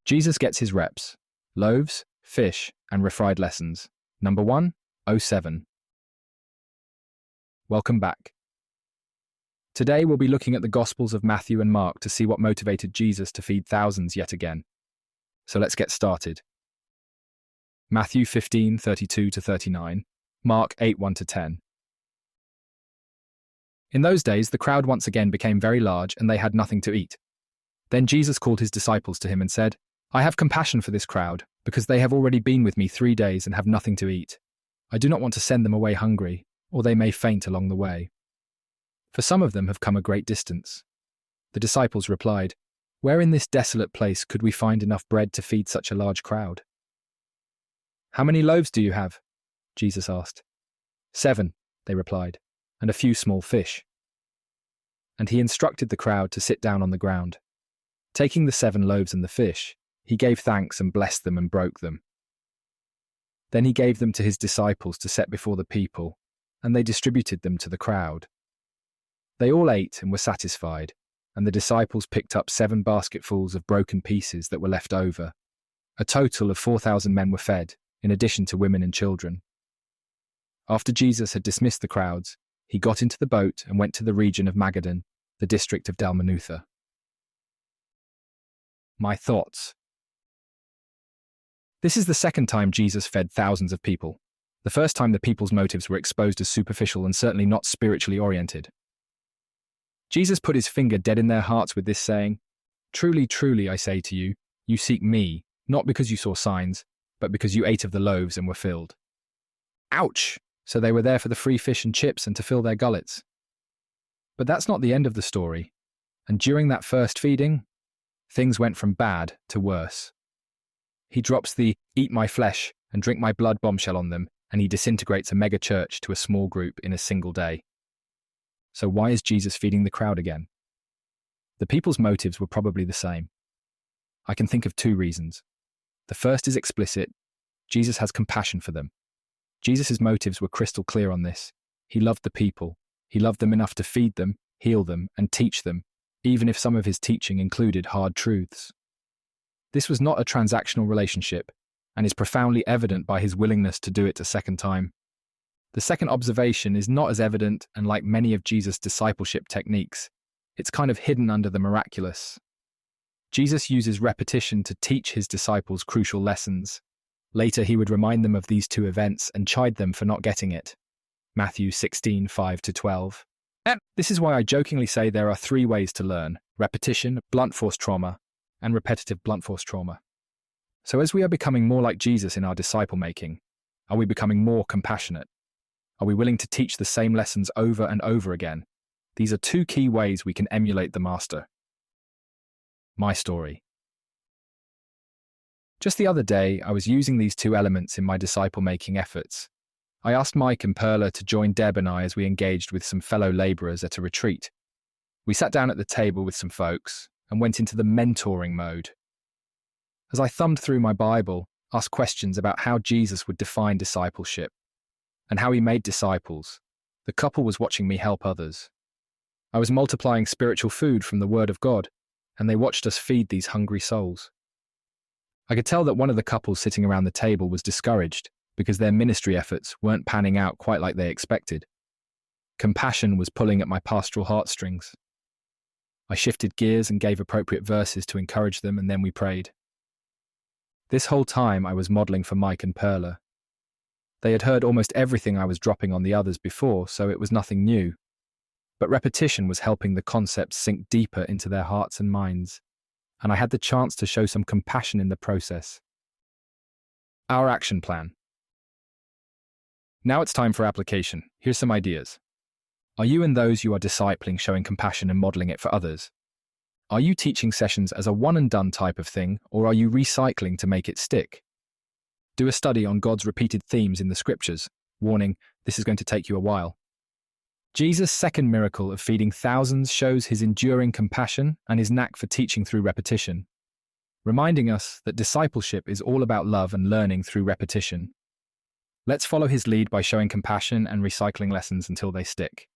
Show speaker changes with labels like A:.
A: Jesus gets his reps: loaves, fish, and refried lessons. Number 107. Welcome back. Today we'll be looking at the Gospels of Matthew and Mark to see what motivated Jesus to feed thousands yet again. So let's get started. Matthew 15:32-39, Mark 8:1-10. In those days, the crowd once again became very large, and they had nothing to eat. Then Jesus called his disciples to him and said, "I have compassion for this crowd, because they have already been with me 3 days and have nothing to eat. I do not want to send them away hungry, or they may faint along the way. For some of them have come a great distance." The disciples replied, "Where in this desolate place could we find enough bread to feed such a large crowd?" "How many loaves do you have?" Jesus asked. "7," they replied, "and a few small fish." And he instructed the crowd to sit down on the ground. Taking the 7 loaves and the fish, he gave thanks and blessed them and broke them. Then he gave them to his disciples to set before the people, and they distributed them to the crowd. They all ate and were satisfied, and the disciples picked up 7 basketfuls of broken pieces that were left over. A total of 4,000 men were fed, in addition to women and children. After Jesus had dismissed the crowds, he got into the boat and went to the region of Magadan, the district of Dalmanutha. My thoughts. This is the second time Jesus fed thousands of people. The first time the people's motives were exposed as superficial and certainly not spiritually oriented. Jesus put his finger dead in their hearts with this saying, "Truly, truly, I say to you, you seek me, not because you saw signs, but because you ate of the loaves and were filled." Ouch! So they were there for the free fish and chips and to fill their gullets. But that's not the end of the story. And during that first feeding, things went from bad to worse. He drops the "eat my flesh and drink my blood" bombshell on them, and he disintegrates a mega church to a small group in a single day. So why is Jesus feeding the crowd again? The people's motives were probably the same. I can think of 2 reasons. The first is explicit. Jesus has compassion for them. Jesus' motives were crystal clear on this. He loved the people. He loved them enough to feed them, heal them, and teach them, even if some of his teaching included hard truths. This was not a transactional relationship, and is profoundly evident by his willingness to do it a second time. The second observation is not as evident, and like many of Jesus' discipleship techniques, it's kind of hidden under the miraculous. Jesus uses repetition to teach his disciples crucial lessons. Later, he would remind them of these 2 events and chide them for not getting it. Matthew 16:5-12. This is why I jokingly say there are 3 ways to learn: repetition, blunt force trauma, and repetitive blunt force trauma. So as we are becoming more like Jesus in our disciple making, are we becoming more compassionate? Are we willing to teach the same lessons over and over again? These are 2 key ways we can emulate the Master. My story. Just the other day, I was using these 2 elements in my disciple-making efforts. I asked Mike and Perla to join Deb and I as we engaged with some fellow labourers at a retreat. We sat down at the table with some folks and went into the mentoring mode. As I thumbed through my Bible, asked questions about how Jesus would define discipleship and how he made disciples, the couple was watching me help others. I was multiplying spiritual food from the Word of God, and they watched us feed these hungry souls. I could tell that one of the couples sitting around the table was discouraged because their ministry efforts weren't panning out quite like they expected. Compassion was pulling at my pastoral heartstrings. I shifted gears and gave appropriate verses to encourage them, and then we prayed. This whole time I was modelling for Mike and Perla. They had heard almost everything I was dropping on the others before, so it was nothing new. But repetition was helping the concepts sink deeper into their hearts and minds, and I had the chance to show some compassion in the process. Our action plan. Now it's time for application. Here's some ideas. Are you and those you are discipling showing compassion and modelling it for others? Are you teaching sessions as a one-and-done type of thing, or are you recycling to make it stick? Do a study on God's repeated themes in the scriptures. Warning, this is going to take you a while. Jesus' second miracle of feeding thousands shows his enduring compassion and his knack for teaching through repetition, reminding us that discipleship is all about love and learning through repetition. Let's follow his lead by showing compassion and recycling lessons until they stick.